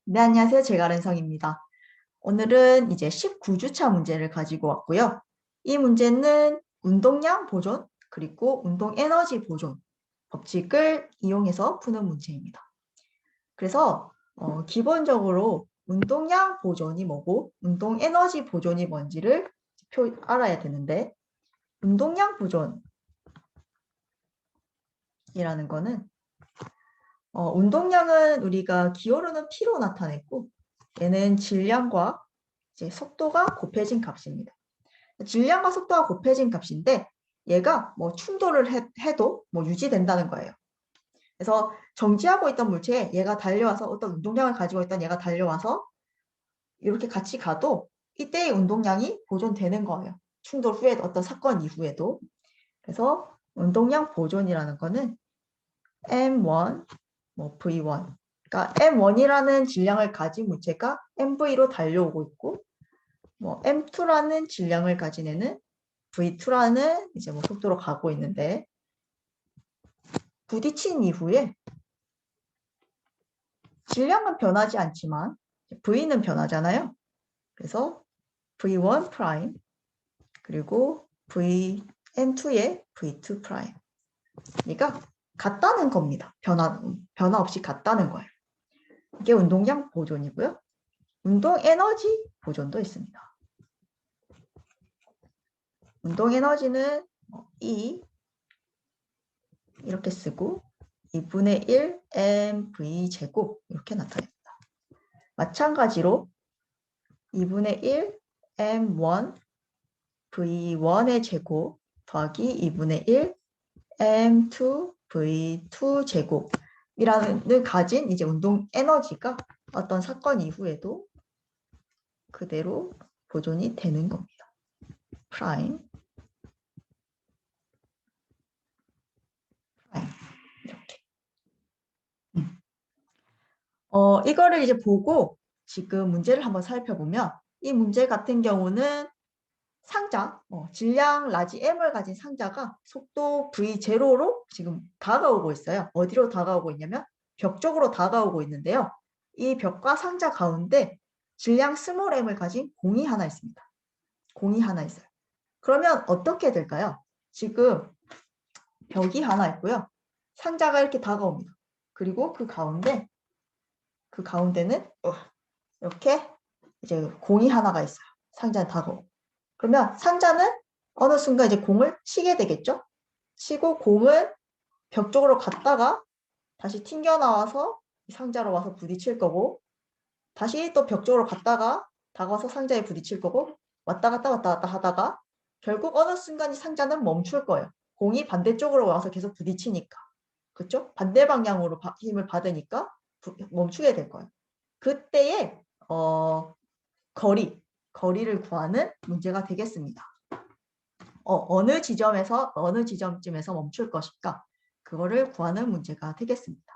네, 안녕하세요. 제가 랜성입니다. 오늘은 이제 19주차 문제를 가지고 왔고요. 이 문제는 운동량 보존, 그리고 운동 에너지 보존 법칙을 이용해서 푸는 문제입니다. 그래서 기본적으로 운동량 보존이 뭐고 운동 에너지 보존이 뭔지를 알아야 되는데, 운동량 보존이라는 거는 운동량은 우리가 기울어는 P로 나타냈고, 얘는 질량과 이제 속도가 곱해진 값입니다. 질량과 속도가 곱해진 값인데 얘가 뭐 충돌을 해도 뭐 유지된다는 거예요. 그래서 정지하고 있던 물체에 얘가 달려와서 어떤 운동량을 가지고 있던 얘가 달려와서 이렇게 같이 가도 이때의 운동량이 보존되는 거예요. 충돌 후에 어떤 사건 이후에도. 그래서 운동량 보존이라는 거는 M1, 뭐 V1. 그러니까 M1이라는 질량을 가진 물체가 MV로 달려오고 있고, 뭐 M2라는 질량을 가진 애는 V2라는 이제 뭐 속도로 가고 있는데, 부딪힌 이후에 질량은 변하지 않지만 V는 변하잖아요. 그래서 V1 프라임 그리고 M2의 V2 프라임. 그러니까 같다는 겁니다. 변화 없이 같다는 거예요. 이게 운동량 보존이고요. 운동 에너지 보존도 있습니다. 운동 에너지는 E 이렇게 쓰고 2분의 1 mv 제곱 이렇게 나타냅니다. 마찬가지로 2분의 1 m1 v1의 제곱 더하기 2분의 1 m2 v2 제곱이라는 가진 이제 운동 에너지가 어떤 사건 이후에도 그대로 보존이 되는 겁니다. 프라임 이렇게. 이거를 이제 보고 지금 문제를 한번 살펴보면, 이 문제 같은 경우는 상자, 질량 라지 M을 가진 상자가 속도 V0로 지금 다가오고 있어요. 어디로 다가오고 있냐면 벽 쪽으로 다가오고 있는데요. 이 벽과 상자 가운데 질량 스몰 m을 가진 공이 하나 있습니다. 공이 하나 있어요. 그러면 어떻게 될까요? 지금 벽이 하나 있고요. 상자가 이렇게 다가옵니다. 그리고 그 가운데는 이렇게 이제 공이 하나가 있어요. 상자에 다가오고. 그러면 상자는 어느 순간 이제 공을 치게 되겠죠? 치고 공은 벽 쪽으로 갔다가 다시 튕겨 나와서 상자로 와서 부딪힐 거고, 다시 또 벽 쪽으로 갔다가 다가와서 상자에 부딪힐 거고, 왔다 갔다 하다가 결국 어느 순간 이 상자는 멈출 거예요. 공이 반대쪽으로 와서 계속 부딪히니까. 그렇죠? 반대 방향으로 힘을 받으니까 멈추게 될 거예요. 그때의 거리를 구하는 문제가 되겠습니다. 어느 지점쯤에서 멈출 것인가, 그거를 구하는 문제가 되겠습니다.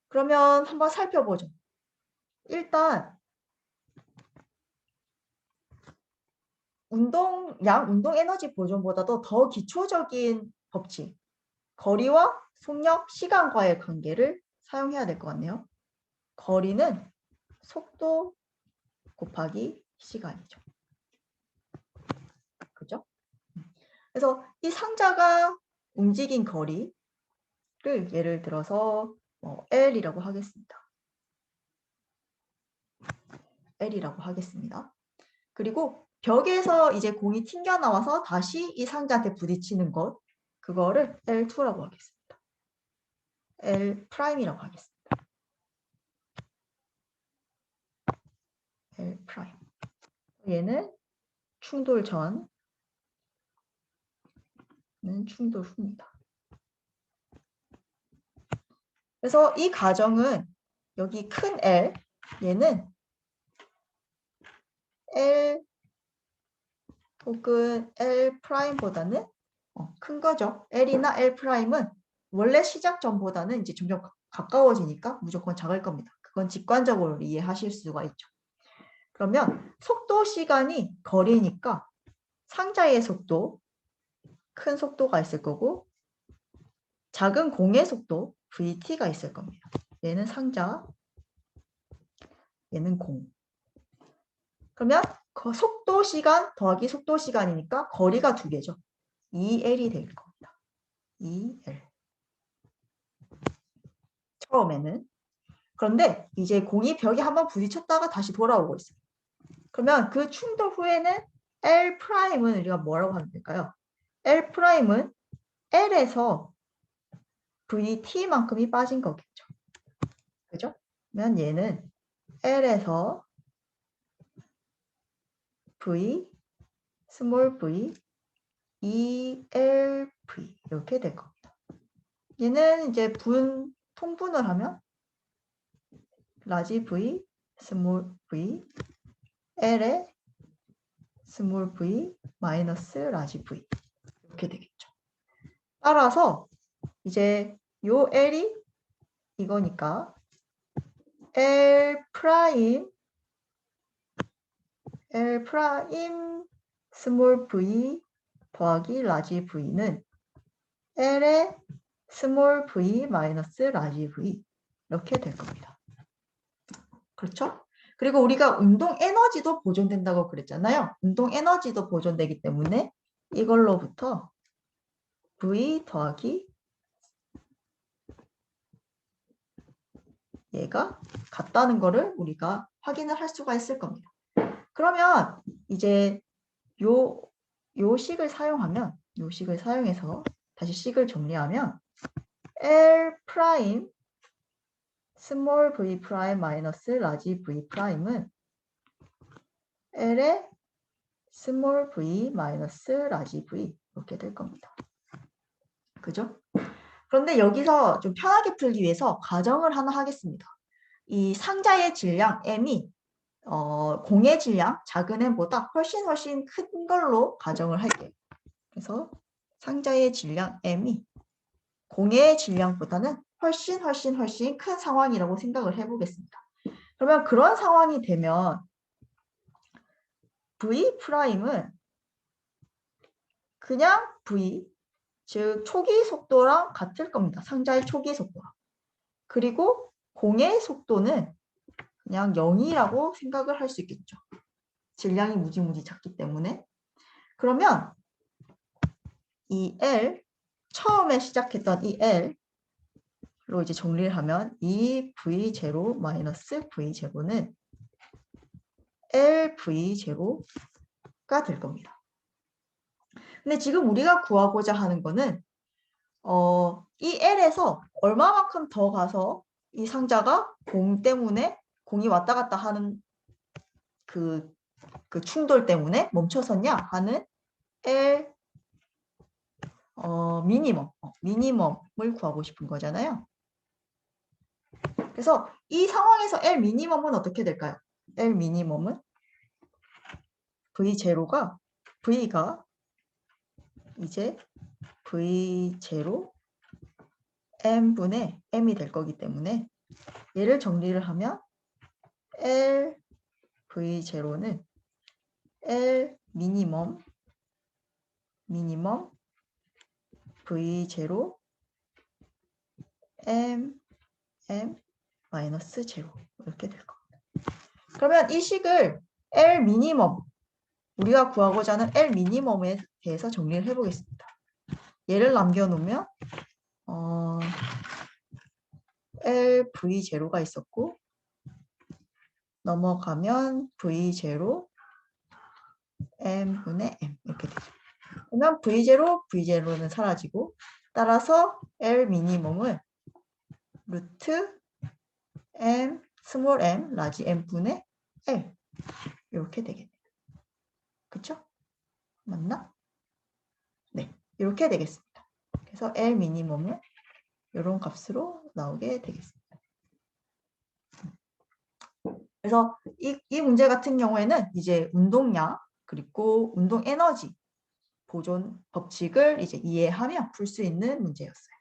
그러면 한번 살펴보죠. 일단 운동 에너지 보존보다도 더 기초적인 법칙, 거리와 속력, 시간과의 관계를 사용해야 될 것 같네요. 거리는 속도 곱하기 시간이죠. 그죠? 그래서 이 상자가 움직인 거리를 예를 들어서 L이라고 하겠습니다. L이라고 하겠습니다. 그리고 벽에서 이제 공이 튕겨 나와서 다시 이 상자한테 부딪히는 것, 그거를 L2라고 하겠습니다. L''이라고 하겠습니다. L'. 얘는 충돌 전은 충돌 후입니다. 그래서 이 가정은 여기 큰 L, 얘는 L 혹은 L'보다는 큰 거죠. L이나 L'은 원래 시작 전보다는 이제 점점 가까워지니까 무조건 작을 겁니다. 그건 직관적으로 이해하실 수가 있죠. 그러면 속도, 시간이 거리니까 상자의 속도, 큰 속도가 있을 거고, 작은 공의 속도, VT가 있을 겁니다. 얘는 상자, 얘는 0. 그러면 그 속도 시간 더하기 속도 시간이니까 거리가 2개죠. 2L이 될 겁니다. 2L. 처음에는. 그런데 이제 공이 벽에 한번 부딪혔다가 다시 돌아오고 있어요. 그러면 그 충돌 후에는 L'은 우리가 뭐라고 하면 될까요? L'은 L에서 VT만큼이 빠진 거겠죠. 그죠? 그러면 얘는 L에서 V, 스몰 v, ELV 이렇게 될 겁니다. 얘는 이제 통분을 하면 라지 V, 스몰 v, L에 스몰 v, 마이너스 라지 v 이렇게 되겠죠. 따라서 이제 요 L이 이거니까 L 프라임 스몰 v 더하기 라지 v는 L의 스몰 v 마이너스 라지 v 이렇게 될 겁니다. 그렇죠? 그리고 우리가 운동 에너지도 보존된다고 그랬잖아요. 운동 에너지도 보존되기 때문에 이걸로부터 v 더하기 얘가 같다는 거를 우리가 확인을 할 수가 있을 겁니다. 그러면 이제 요 식을 사용해서 다시 식을 정리하면 L 프라임 스몰 v 프라임 마이너스 라지 v 프라임은 L의 스몰 v 마이너스 라지 v 이렇게 될 겁니다. 그죠? 그런데 여기서 좀 편하게 풀기 위해서 가정을 하나 하겠습니다. 이 상자의 질량 m이 공의 질량 작은 m보다 훨씬 큰 걸로 가정을 할게요. 그래서 상자의 질량 m이 공의 질량보다는 훨씬 큰 상황이라고 생각을 해보겠습니다. 그러면 그런 상황이 되면 v 프라임은 그냥 v, 즉 초기 속도랑 같을 겁니다. 상자의 초기 속도랑. 그리고 공의 속도는 그냥 0이라고 생각을 할 수 있겠죠. 질량이 무지무지 작기 때문에. 그러면 이 L, 처음에 시작했던 이 L로 이제 정리를 하면 이 V0 마이너스 V0는 LV0가 될 겁니다. 근데 지금 우리가 구하고자 하는 거는 이 L에서 얼마만큼 더 가서 이 상자가 공 때문에 공이 왔다 갔다 하는 그 충돌 때문에 멈춰섰냐 하는 L 미니멈을 구하고 싶은 거잖아요. 그래서 이 상황에서 L 미니멈은 어떻게 될까요? L 미니멈은 V가 이제 V0 M분의 M이 될 거기 때문에 얘를 정리를 하면 L V0는 L 미니멈 V0 M 마이너스 0 이렇게 될 겁니다. 그러면 이 식을 L 미니멈 우리가 구하고자 하는 L 미니멈에 대해서 정리를 해보겠습니다. 얘를 남겨놓으면 L V0가 있었고 넘어가면 V0 M분의 M 이렇게 되죠. 그러면 V0는 사라지고 따라서 L 미니멈은 루트 M 스몰 m 라지 M분의 L 이렇게 되겠네요. 그쵸? 맞나? 네, 이렇게 되겠습니다. 그래서 L 미니멈은 이런 값으로 나오게 되겠습니다. 그래서 이 문제 같은 경우에는 이제 운동량 그리고 운동 에너지 보존 법칙을 이제 이해하며 풀 수 있는 문제였어요.